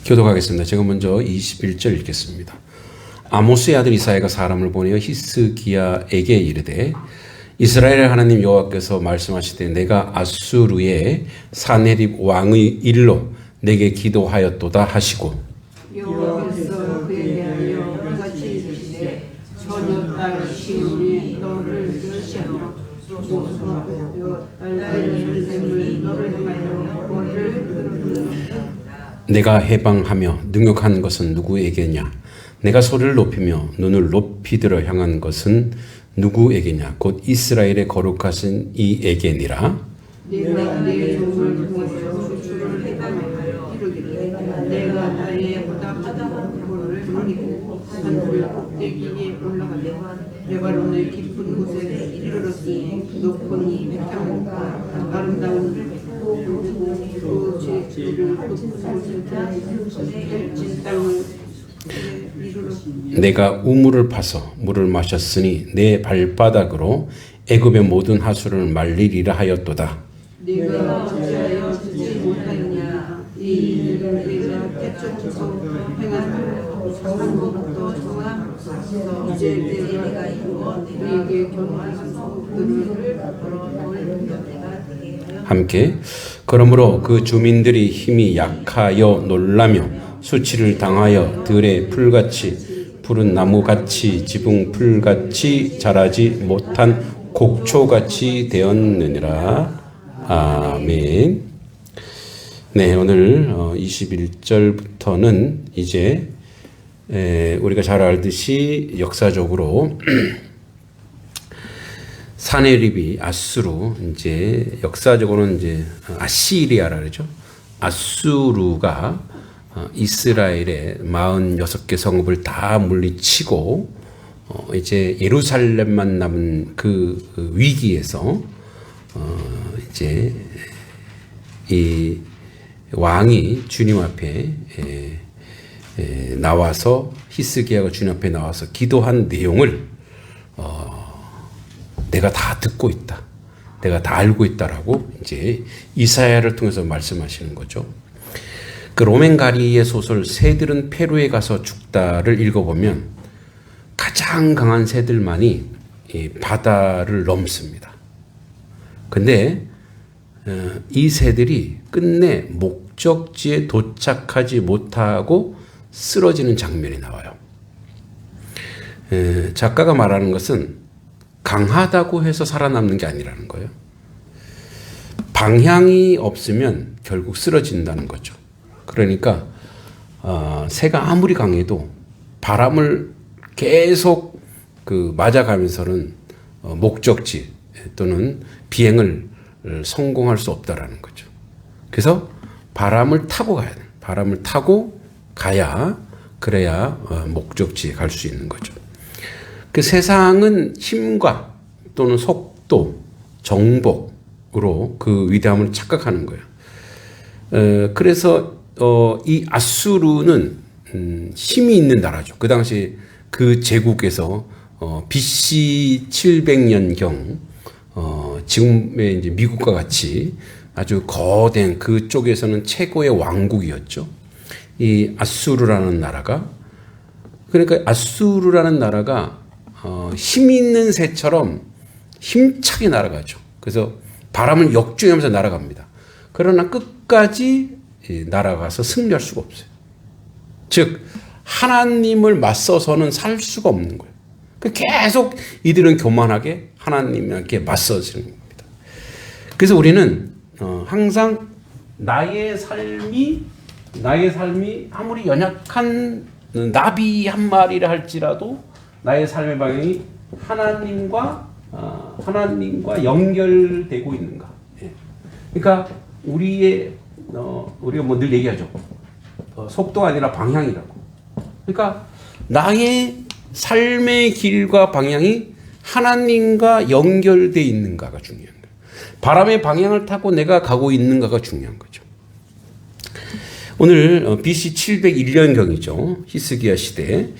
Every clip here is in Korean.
교독하겠습니다. 제가 먼저 21절 읽겠습니다. 아모스의 아들 이사야가 사람을 보내어 히스기야에게 이르되 이스라엘의 하나님 여호와께서 말씀하시되 내가 아수르의 사네립 왕의 일로 내게 기도하였도다 하시고 여호와께서 그에 대하여 이같이 이르시되 처녀 딸 시온이 너를 멸시하며 모성하여 딸들의 샘을 너를 향하여 벌을 들었느니라. 내가 해방하며 능욕한 것은 누구에게냐? 내가 소리를 높이며 눈을 높이 들어 향한 것은 누구에게냐? 곧 이스라엘의 거룩하신 이에게니라. 내가 내 종을 통하여 주를 해방하여 이르기를 내가 나의 보답하다는 벌을 돌리고 산들 꼭대기에 올라가되 레바논의 깊은 곳에 이르렀으니 높은 백향목과 아름다운 그 제주를 높은 곳에 진 땅을 이르렀으니 내가 우물을 파서 물을 마셨으니 내 발바닥으로 애굽의 모든 하수를 말리리라 하였도다. 내가 어찌하여 듣지 못하였냐. 이 일을 내가 태초부터 행한 상복도 정하옵소서. 이제 내가 이루어 우리에게 경험한 소들을 함께 그러므로 그 주민들이 힘이 약하여 놀라며 수치를 당하여 들의 풀같이 푸른 나무같이 지붕 풀같이 자라지 못한 곡초같이 되었느니라. 아멘. 네, 오늘 21절부터는 이제 우리가 잘 알듯이 역사적으로 사네립이 아수르 이제 역사적으로는 이제 아시리아라 그러죠. 아수르가 이스라엘의 46개 성읍을 다 물리치고 이제 예루살렘만 남은 그 위기에서 이제 이 왕이 주님 앞에 나와서 히스기야가 주님 앞에 나와서 기도한 내용을 내가 다 듣고 있다. 내가 다 알고 있다라고 이제 이사야를 통해서 말씀하시는 거죠. 그 로맨 가리의 소설 새들은 페루에 가서 죽다를 읽어보면 가장 강한 새들만이 이 바다를 넘습니다. 근데 이 새들이 끝내 목적지에 도착하지 못하고 쓰러지는 장면이 나와요. 작가가 말하는 것은 강하다고 해서 살아남는 게 아니라는 거예요. 방향이 없으면 결국 쓰러진다는 거죠. 그러니까 새가 아무리 강해도 바람을 계속 맞아가면서는 목적지 또는 비행을 성공할 수 없다라는 거죠. 그래서 바람을 타고 가야 돼요. 바람을 타고 가야 그래야 목적지에 갈 수 있는 거죠. 그 세상은 힘과 또는 속도, 정복으로 그 위대함을 착각하는 거예요. 그래서 이 아수르는 힘이 있는 나라죠. 그 당시 그 제국에서 BC 700년경 지금의 이제 미국과 같이 아주 거대한 그쪽에서는 최고의 왕국이었죠. 이 아수르라는 나라가 그러니까 아수르라는 나라가 힘 있는 새처럼 힘차게 날아가죠. 그래서 바람을 역주행하면서 날아갑니다. 그러나 끝까지 날아가서 승리할 수가 없어요. 즉 하나님을 맞서서는 살 수가 없는 거예요. 계속 이들은 교만하게 하나님께 맞서지는 겁니다. 그래서 우리는 항상 나의 삶이 아무리 연약한 나비 한 마리라 할지라도 나의 삶의 방향이 하나님과 연결되고 있는가. 그러니까 우리가 뭐 늘 얘기하죠. 속도가 아니라 방향이라고. 그러니까 나의 삶의 길과 방향이 하나님과 연결되어 있는가가 중요한 거예요. 바람의 방향을 타고 내가 가고 있는가가 중요한 거죠. 오늘 BC 701년경이죠. 히스기야 시대.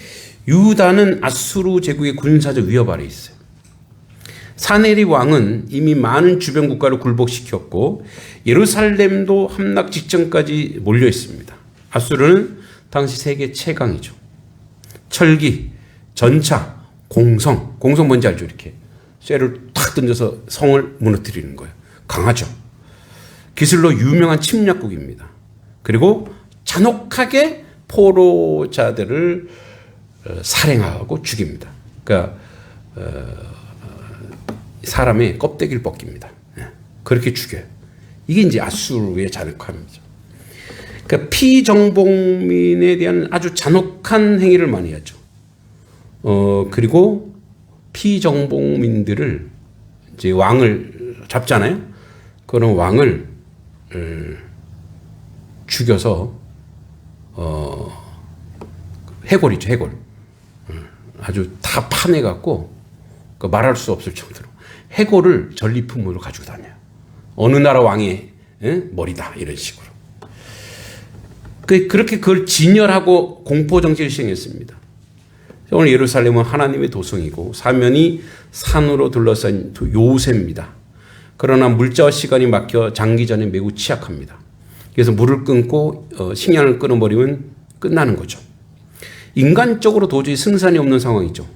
유다는 아수르 제국의 군사적 위협 아래 있어요. 사네립 왕은 이미 많은 주변 국가를 굴복시켰고 예루살렘도 함락 직전까지 몰려 있습니다. 아수르는 당시 세계 최강이죠. 철기, 전차, 공성 뭔지 알죠? 이렇게 쇠를 탁 던져서 성을 무너뜨리는 거예요. 강하죠. 기술로 유명한 침략국입니다. 그리고 잔혹하게 포로자들을 살해하고 죽입니다. 그러니까 사람의 껍데기를 벗깁니다. 그렇게 죽여요. 이게 이제 아수르의 잔혹함이죠. 그러니까 피정복민에 대한 아주 잔혹한 행위를 많이 하죠. 그리고 피정복민들을 이제 왕을 잡잖아요. 그런 왕을 죽여서 해골이죠, 해골. 아주 다 파내갖고 말할 수 없을 정도로 해골을 전리품으로 가지고 다녀요. 어느 나라 왕의 머리다 이런 식으로. 그렇게 그걸 진열하고 공포 정치를 시행했습니다. 오늘 예루살렘은 하나님의 도성이고 사면이 산으로 둘러싼 요새입니다. 그러나 물자와 시간이 막혀 장기전에 매우 취약합니다. 그래서 물을 끊고 식량을 끊어버리면 끝나는 거죠. 인간적으로 도저히 승산이 없는 상황이죠.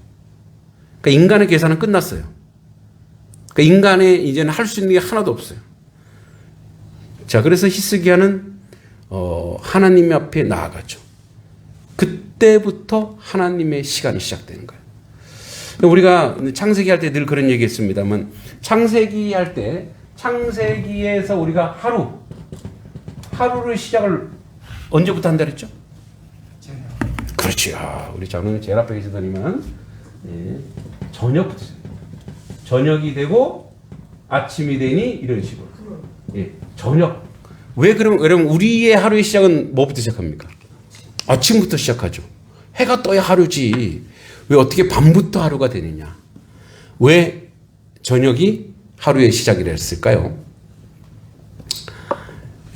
그러니까 인간의 계산은 끝났어요. 그러니까 인간의 이제는 할 수 있는 게 하나도 없어요. 자, 그래서 히스기야는 하나님 앞에 나아가죠. 그때부터 하나님의 시간이 시작되는 거예요. 우리가 창세기 할 때 늘 그런 얘기 했습니다만, 창세기 할 때, 창세기에서 우리가 하루를 시작을 언제부터 한다 그랬죠? 그렇지. 우리 장로님 제일 앞에 계시더니만, 저녁부터. 저녁이 되고, 아침이 되니, 이런 식으로. 저녁. 왜 그러면 우리의 하루의 시작은 뭐부터 시작합니까? 아침부터 시작하죠. 해가 떠야 하루지. 왜 어떻게 밤부터 하루가 되느냐? 왜 저녁이 하루의 시작이라 했을까요?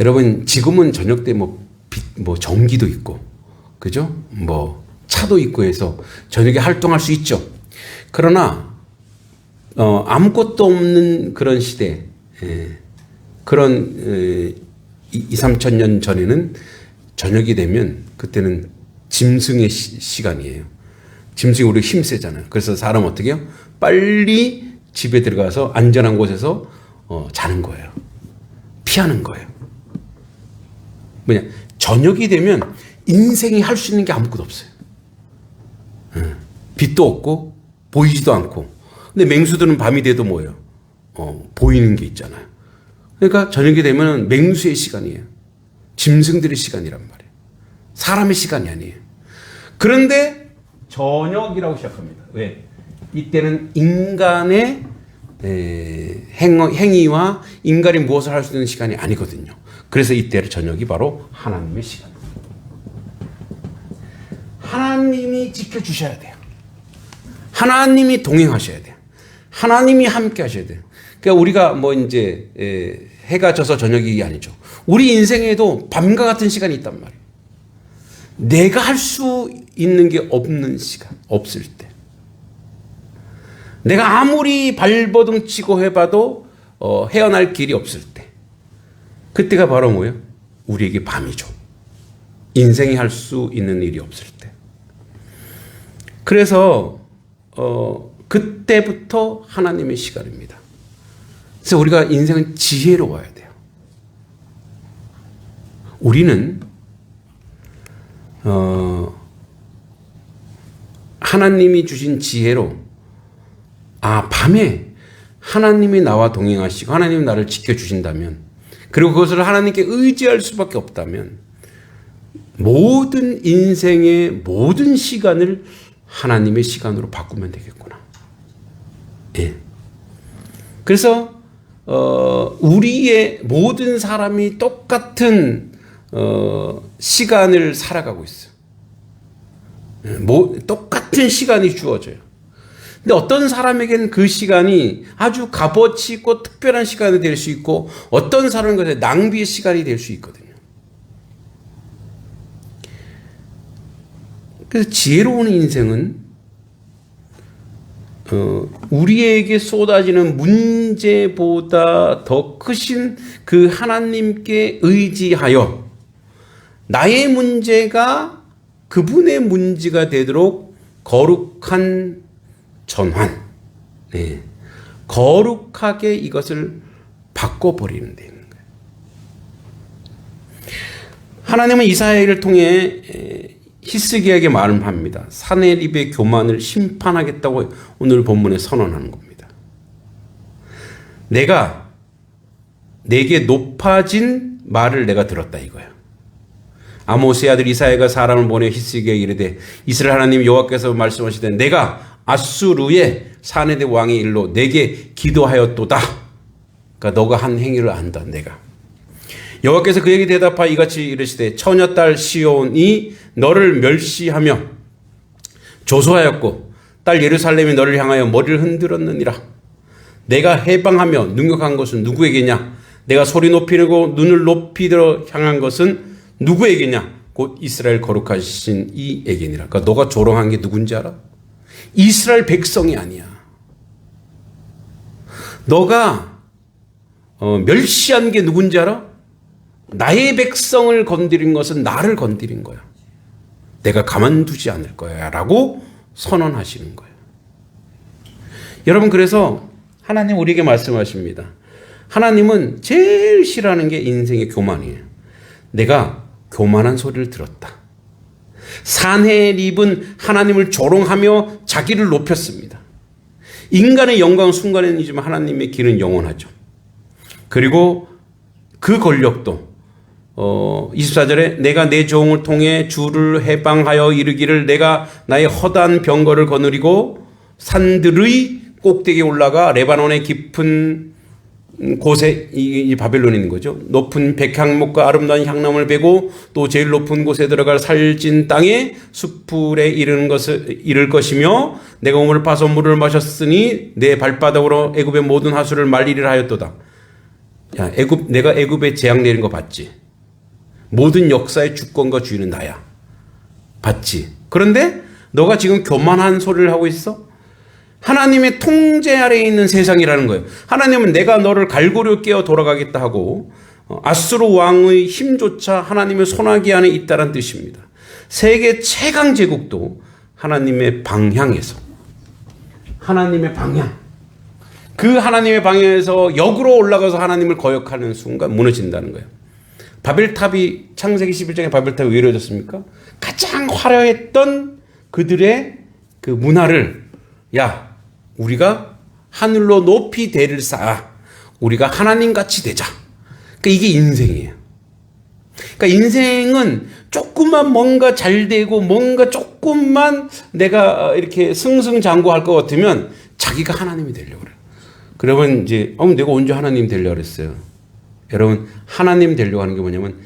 여러분, 지금은 저녁 때 뭐 전기도 있고, 그죠? 뭐 차도 있고 해서 저녁에 활동할 수 있죠. 그러나 아무것도 없는 그런 시대, 그런 2,3천 년 전에는 저녁이 되면 그때는 짐승의 시간이에요. 짐승이 우리 힘세잖아요. 그래서 사람 어떻게 해요? 빨리 집에 들어가서 안전한 곳에서 자는 거예요. 피하는 거예요. 뭐냐? 저녁이 되면 인생이 할 수 있는 게 아무것도 없어요. 빛도 없고 보이지도 않고. 근데 맹수들은 밤이 돼도 뭐예요? 보이는 게 있잖아요. 그러니까 저녁이 되면 맹수의 시간이에요. 짐승들의 시간이란 말이에요. 사람의 시간이 아니에요. 그런데 저녁이라고 시작합니다. 왜? 이때는 인간의 행위와 인간이 무엇을 할 수 있는 시간이 아니거든요. 그래서 이때의 저녁이 바로 하나님의 시간. 하나님이 지켜주셔야 돼요. 하나님이 동행하셔야 돼요. 하나님이 함께 하셔야 돼요. 그러니까 우리가 뭐 이제 해가 져서 저녁이 아니죠. 우리 인생에도 밤과 같은 시간이 있단 말이에요. 내가 할 수 있는 게 없는 시간, 없을 때. 내가 아무리 발버둥 치고 해봐도 헤어날 길이 없을 때. 그때가 바로 뭐예요? 우리에게 밤이죠. 인생이 할 수 있는 일이 없을 때. 그래서 그때부터 하나님의 시간입니다. 그래서 우리가 인생은 지혜로워야 돼요. 우리는 하나님이 주신 지혜로 밤에 하나님이 나와 동행하시고 하나님이 나를 지켜주신다면, 그리고 그것을 하나님께 의지할 수밖에 없다면 모든 인생의 모든 시간을 하나님의 시간으로 바꾸면 되겠구나. 예. 그래서 우리의 모든 사람이 똑같은 시간을 살아가고 있어요. 똑같은 시간이 주어져요. 근데 어떤 사람에게는 그 시간이 아주 값어치 있고 특별한 시간이 될 수 있고, 어떤 사람은 낭비의 시간이 될 수 있거든요. 그래서 지혜로운 인생은 우리에게 쏟아지는 문제보다 더 크신 그 하나님께 의지하여 나의 문제가 그분의 문제가 되도록 거룩한 전환, 네. 거룩하게 이것을 바꿔버리는 데 있는 거예요. 하나님은 이사야를 통해 히스기야에게 말합니다. 사네립의 교만을 심판하겠다고 오늘 본문에 선언하는 겁니다. 내게 높아진 말을 내가 들었다 이거야. 아모스의 아들 이사야가 사람을 보내 히스기야에게 이르되 이스라엘 하나님 여호와께서 말씀하시되 내가 아수르의 사네립 왕의 일로 내게 기도하였도다. 그러니까 너가 한 행위를 안다. 내가. 여호와께서 그에게 대답하여 이같이 이르시되 처녀딸 시온이 너를 멸시하며 조소하였고 딸 예루살렘이 너를 향하여 머리를 흔들었느니라. 내가 해방하며 능력한 것은 누구에게냐? 내가 소리 높이고 눈을 높이 들어 향한 것은 누구에게냐? 곧 이스라엘 거룩하신 이에게니라. 그러니까 너가 조롱한 게 누군지 알아? 이스라엘 백성이 아니야. 너가 멸시한 게 누군지 알아? 나의 백성을 건드린 것은 나를 건드린 거야. 내가 가만두지 않을 거야 라고 선언하시는 거예요. 여러분, 그래서 하나님 우리에게 말씀하십니다. 하나님은 제일 싫어하는 게 인생의 교만이에요. 내가 교만한 소리를 들었다. 사네립은 하나님을 조롱하며 자기를 높였습니다. 인간의 영광은 순간이지만 하나님의 길은 영원하죠. 그리고 그 권력도 24절에 내가 내 종을 통해 주를 해방하여 이르기를 내가 나의 허다한 병거를 거느리고 산들의 꼭대기에 올라가 레바논의 깊은 곳에 이 바벨론이 있는 거죠. 높은 백향목과 아름다운 향나무를 베고 또 제일 높은 곳에 들어갈 살찐 땅에 숲풀에 이를 것이며 내가 우물을 파서 물을 마셨으니 내 발바닥으로 애굽의 모든 하수를 말리리라 하였도다. 야, 내가 애굽에 재앙 내린 거 봤지? 모든 역사의 주권과 주인은 나야. 봤지? 그런데 너가 지금 교만한 소리를 하고 있어? 하나님의 통제 아래에 있는 세상이라는 거예요. 하나님은 내가 너를 갈고리 깨어 돌아가겠다 하고 아수르 왕의 힘조차 하나님의 손아귀 안에 있다는 뜻입니다. 세계 최강 제국도 하나님의 방향에서, 하나님의 방향, 그 하나님의 방향에서 역으로 올라가서 하나님을 거역하는 순간 무너진다는 거예요. 바벨탑이, 창세기 11장에 바벨탑이 왜 이루어졌습니까? 가장 화려했던 그들의 그 문화를, 야, 우리가 하늘로 높이 대를 쌓아 우리가 하나님같이 되자. 그러니까 이게 인생이에요. 그러니까 인생은 조금만 뭔가 잘 되고 뭔가 조금만 내가 이렇게 승승장구할 것 같으면 자기가 하나님이 되려고 그래요. 그러면 이제 내가 언제 하나님 되려고 그랬어요? 여러분, 하나님 되려고 하는 게 뭐냐면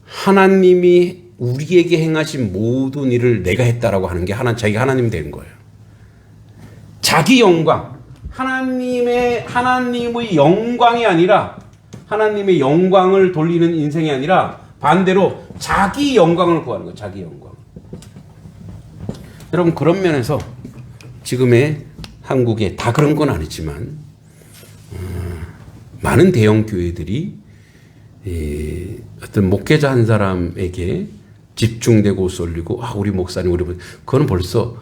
하나님이 우리에게 행하신 모든 일을 내가 했다라고 하는 게 자기가 하나님이 되는 거예요. 자기 영광, 하나님의 영광이 아니라, 하나님의 영광을 돌리는 인생이 아니라 반대로 자기 영광을 구하는 거예요. 자기 영광. 여러분, 그런 면에서 지금의 한국에 다 그런 건 아니지만 많은 대형 교회들이 어떤 목회자 한 사람에게 집중되고 쏠리고 우리 목사님 그거는 벌써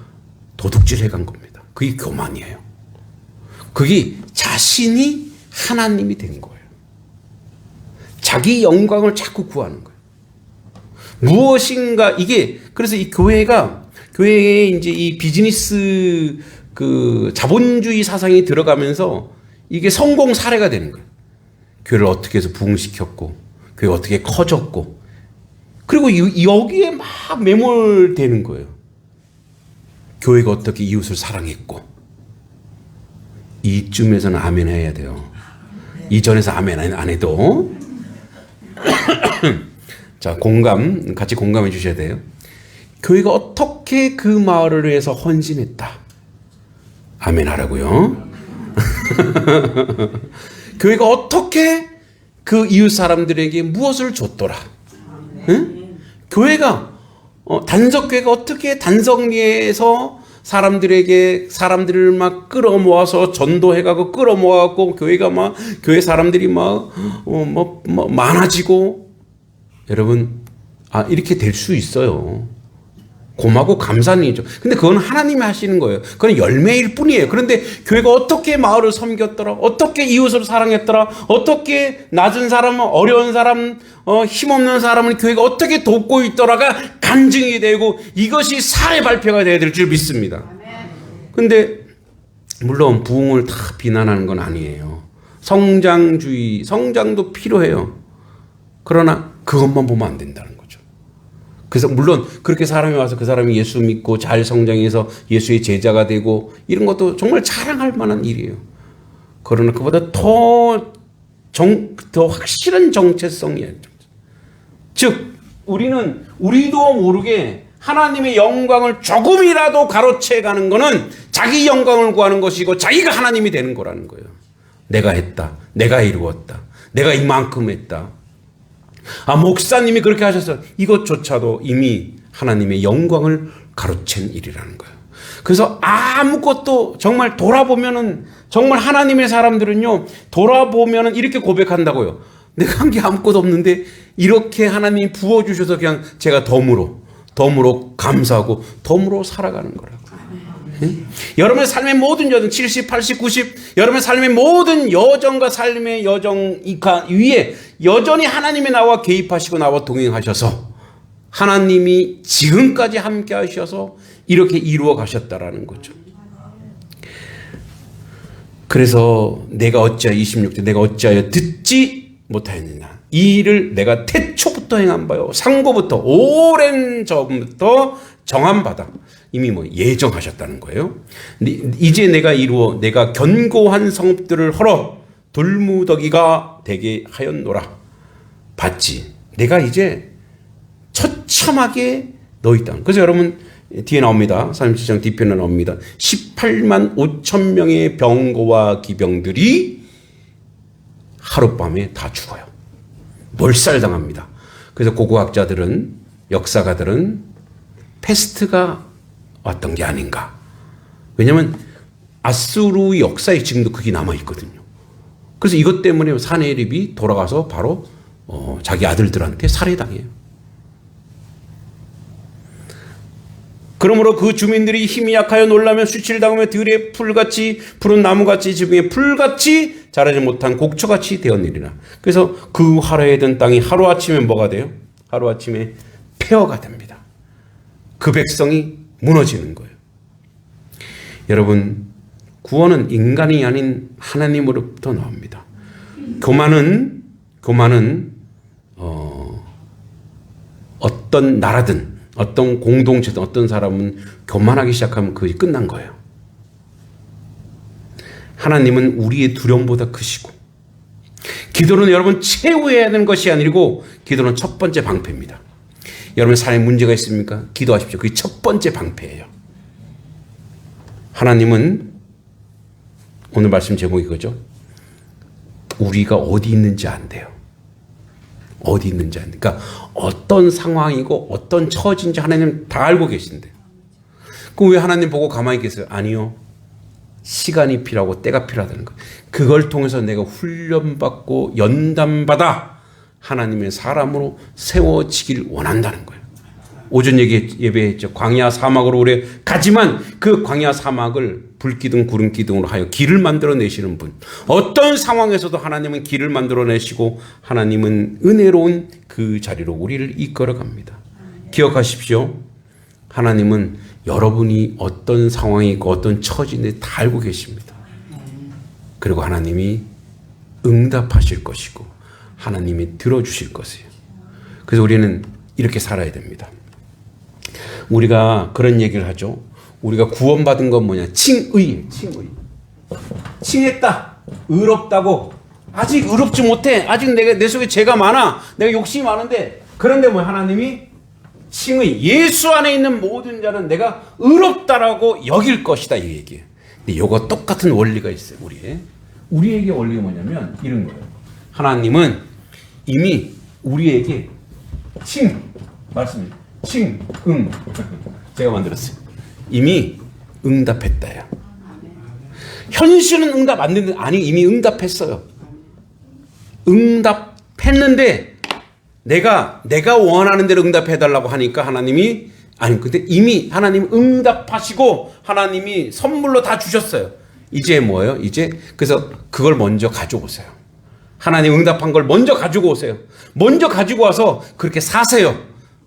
도둑질 해간 겁니다. 그게 교만이에요. 그게 자신이 하나님이 된 거예요. 자기 영광을 자꾸 구하는 거예요. 무엇인가 그래서 이 교회에 이제 이 비즈니스 그 자본주의 사상이 들어가면서 이게 성공 사례가 되는 거예요. 교회를 어떻게 해서 부흥시켰고, 교회가 어떻게 커졌고, 그리고 여기에 막 매몰되는 거예요. 교회가 어떻게 이웃을 사랑했고. 이쯤에서는 아멘 해야 돼요. 이전에서 아멘 안 해도. 자, 같이 공감해 주셔야 돼요. 교회가 어떻게 그 마을을 위해서 헌신했다. 아멘 하라고요. 교회가 어떻게 그 이웃 사람들에게 무엇을 줬더라. 응? 교회가 단석교회가 어떻게 단석리에서 사람들을 막 끌어모아서 전도해가고 끌어모아갖고 교회가 교회 사람들이 많아지고. 여러분, 이렇게 될 수 있어요. 고마고 감사한 일이죠. 근데 그건 하나님이 하시는 거예요. 그건 열매일 뿐이에요. 그런데 교회가 어떻게 마을을 섬겼더라? 어떻게 이웃을 사랑했더라? 어떻게 낮은 사람, 어려운 사람, 힘없는 사람을 교회가 어떻게 돕고 있더라가 간증이 되고 이것이 사회 발표가 되어야 될 줄 믿습니다. 근데 물론 부흥을 다 비난하는 건 아니에요. 성장주의, 성장도 필요해요. 그러나 그것만 보면 안 된다는 거죠. 그래서 물론 그렇게 사람이 와서 그 사람이 예수 믿고 잘 성장해서 예수의 제자가 되고 이런 것도 정말 자랑할 만한 일이에요. 그러나 그보다 더 확실한 정체성이에요. 즉 우리도 모르게 하나님의 영광을 조금이라도 가로채가는 것은 자기 영광을 구하는 것이고 자기가 하나님이 되는 거라는 거예요. 내가 했다. 내가 이루었다. 내가 이만큼 했다. 목사님이 그렇게 하셔서 이것조차도 이미 하나님의 영광을 가로챈 일이라는 거예요. 그래서 아무것도 정말 돌아보면은 정말 하나님의 사람들은요, 돌아보면은 이렇게 고백한다고요. 내가 한 게 아무것도 없는데 이렇게 하나님이 부어주셔서 그냥 제가 덤으로 감사하고 덤으로 살아가는 거라고. 여러분의 삶의 모든 여정 70, 80, 90 여러분의 삶의 모든 여정과 삶의 여정 위에 여전히 하나님이 나와 개입하시고 나와 동행하셔서 하나님이 지금까지 함께 하셔서 이렇게 이루어 가셨다라는 거죠. 그래서 내가 어찌하여 26절 내가 어찌하여 듣지 못하였느냐 이 일을 내가 태초부터 행한 바요 상고부터 오랜 전부터 정한 바다. 이미 예정하셨다는 거예요. 이제 내가 이루어 내가 견고한 성읍들을 헐어 돌무더기가 되게 하였노라. 봤지? 내가 이제 처참하게 너희 땅. 그래서 여러분 뒤에 나옵니다. 37장 뒤편에 나옵니다. 18만 5천 명의 병거와 기병들이 하룻밤에 다 죽어요. 몰살당합니다. 그래서 고고학자들은 역사가들은 패스트가 왔던 게 아닌가. 왜냐하면 아수르 역사에 지금도 그게 남아있거든요. 그래서 이것 때문에 사네립이 돌아가서 바로 자기 아들들한테 살해당해요. 그러므로 그 주민들이 힘이 약하여 놀라며 수치를당하며 들의 풀같이 푸른 나무같이 지붕의 풀같이 자라지 못한 곡초같이 되었느니라. 그래서 그 화려에 든 땅이 하루아침에 뭐가 돼요? 하루아침에 폐허가 됩니다. 그 백성이 무너지는 거예요. 여러분 구원은 인간이 아닌 하나님으로부터 나옵니다. 교만은 어떤 나라든 어떤 공동체든 어떤 사람은 교만하기 시작하면 그것이 끝난 거예요. 하나님은 우리의 두려움보다 크시고 기도는 여러분 최후해야 하는 것이 아니고 기도는 첫 번째 방패입니다. 여러분 삶에 문제가 있습니까? 기도하십시오. 그게 첫 번째 방패예요. 하나님은 오늘 말씀 제목이 그거죠. 우리가 어디 있는지 안돼요. 어디 있는지 안 돼요. 그러니까 어떤 상황이고 어떤 처지인지 하나님 다 알고 계신데 그럼 왜 하나님 보고 가만히 계세요? 아니요. 시간이 필요하고 때가 필요하다는 거예요. 그걸 통해서 내가 훈련받고 연단받아 하나님의 사람으로 세워지길 원한다는 거예요. 오전 예배했죠. 광야 사막으로 우리 가지만 그 광야 사막을 불기둥 구름기둥으로 하여 길을 만들어내시는 분. 어떤 상황에서도 하나님은 길을 만들어내시고 하나님은 은혜로운 그 자리로 우리를 이끌어갑니다. 기억하십시오. 하나님은 여러분이 어떤 상황이고 어떤 처지인지 다 알고 계십니다. 그리고 하나님이 응답하실 것이고 하나님이 들어주실 것이에요. 그래서 우리는 이렇게 살아야 됩니다. 우리가 그런 얘기를 하죠. 우리가 구원받은 건 뭐냐? 칭의. 칭했다. 의롭다고. 아직 의롭지 못해. 아직 내 속에 죄가 많아. 내가 욕심이 많은데. 그런데 하나님이 칭의. 예수 안에 있는 모든 자는 내가 의롭다라고 여길 것이다. 이 얘기예요. 근데 이거 똑같은 원리가 있어요. 우리에게 원리가 뭐냐면 이런 거예요. 하나님은 이미 우리에게 말씀입니다. 제가 만들었어요. 이미 응답했다요. 현실은 응답 안 됐는데 아니 이미 응답했어요. 응답했는데 내가 원하는 대로 응답해 달라고 하니까 하나님이 아니 근데 이미 하나님 응답하시고 하나님이 선물로 다 주셨어요. 이제 뭐예요? 이제 그래서 그걸 먼저 가져오세요. 하나님 응답한 걸 먼저 가지고 오세요. 먼저 가지고 와서 그렇게 사세요.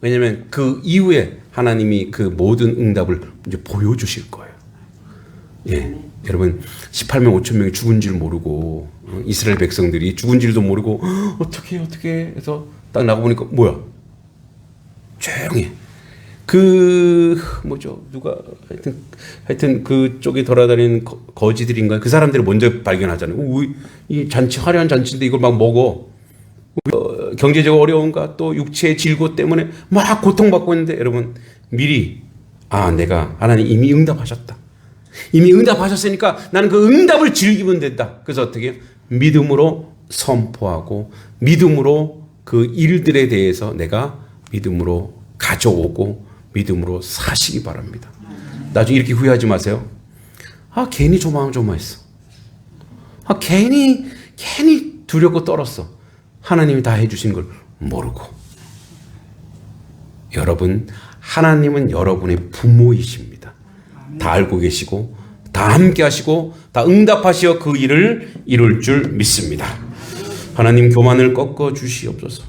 왜냐하면 그 이후에 하나님이 그 모든 응답을 이제 보여주실 거예요. 예, 여러분 18만 5천 명이 죽은 줄 모르고 이스라엘 백성들이 죽은 줄도 모르고 어떻게 해서 딱 나가 보니까 뭐야? 조용해. 그 뭐죠? 누가 하여튼 그쪽에 돌아다니는 거지들인가 그 사람들이 먼저 발견하잖아요. 이 잔치 화려한 잔치인데 이걸 막 먹어. 경제적으로 어려운가 또 육체의 질고 때문에 막 고통받고 있는데 여러분 미리 내가 하나님 이미 응답하셨다. 이미 응답하셨으니까 나는 그 응답을 즐기면 된다. 그래서 어떻게 해요? 믿음으로 선포하고 믿음으로 그 일들에 대해서 내가 믿음으로 가져오고 믿음으로 사시기 바랍니다. 나중에 이렇게 후회하지 마세요. 괜히 조마조마했어. 괜히 두렵고 떨었어. 하나님이 다 해주신 걸 모르고. 여러분, 하나님은 여러분의 부모이십니다. 다 알고 계시고 다 함께 하시고 다 응답하시어 그 일을 이룰 줄 믿습니다. 하나님 교만을 꺾어 주시옵소서.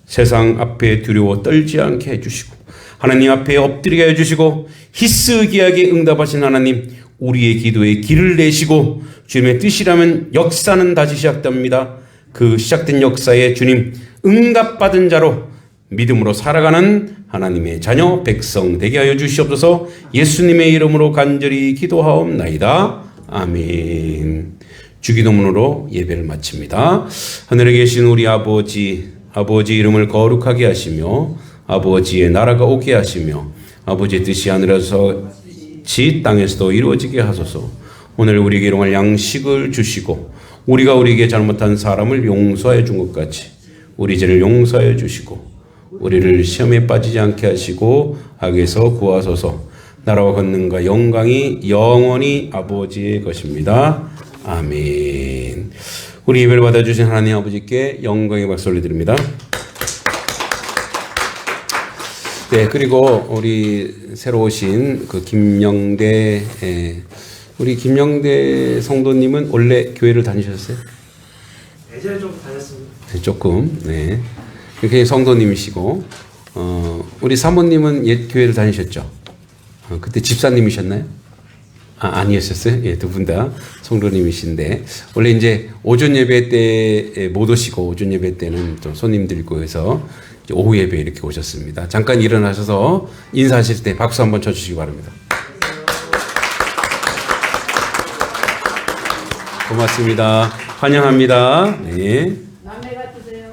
세상 앞에 두려워 떨지 않게 해주시고 하나님 앞에 엎드리게 해주시고 히스기야에게 응답하신 하나님 우리의 기도에 길을 내시고 주님의 뜻이라면 역사는 다시 시작됩니다. 그 시작된 역사에 주님 응답받은 자로 믿음으로 살아가는 하나님의 자녀 백성 되게 하여 주시옵소서. 예수님의 이름으로 간절히 기도하옵나이다. 아멘. 주기도문으로 예배를 마칩니다. 하늘에 계신 우리 아버지 이름을 거룩하게 하시며 아버지의 나라가 오게 하시며 아버지의 뜻이 하늘에서 땅에서도 이루어지게 하소서. 오늘 우리에게 일용할 양식을 주시고 우리가 우리에게 잘못한 사람을 용서해 준 것 같이 우리 죄를 용서해 주시고 우리를 시험에 빠지지 않게 하시고 악에서 구하소서. 나라와 권능과 영광이 영원히 아버지의 것입니다. 아멘. 우리 예배를 받아주신 하나님 아버지께 영광의 박수 올려드립니다. 네, 그리고 우리 새로 오신 그 김영대 우리 김영대 성도님은 원래 교회를 다니셨어요? 예전에 좀 다녔습니다. 네, 조금. 네. 그게 성도님이시고 우리 사모님은 옛 교회를 다니셨죠? 그때 집사님이셨나요? 아니었었어요? 예, 두 분 다 성도님이신데 원래 이제 오전 예배 때 못 오시고 오전 예배 때는 좀 손님들 있고 해서 오후 예배 이렇게 오셨습니다. 잠깐 일어나셔서 인사하실 때 박수 한번 쳐주시기 바랍니다. 고맙습니다. 환영합니다. 네. 남매 같으세요.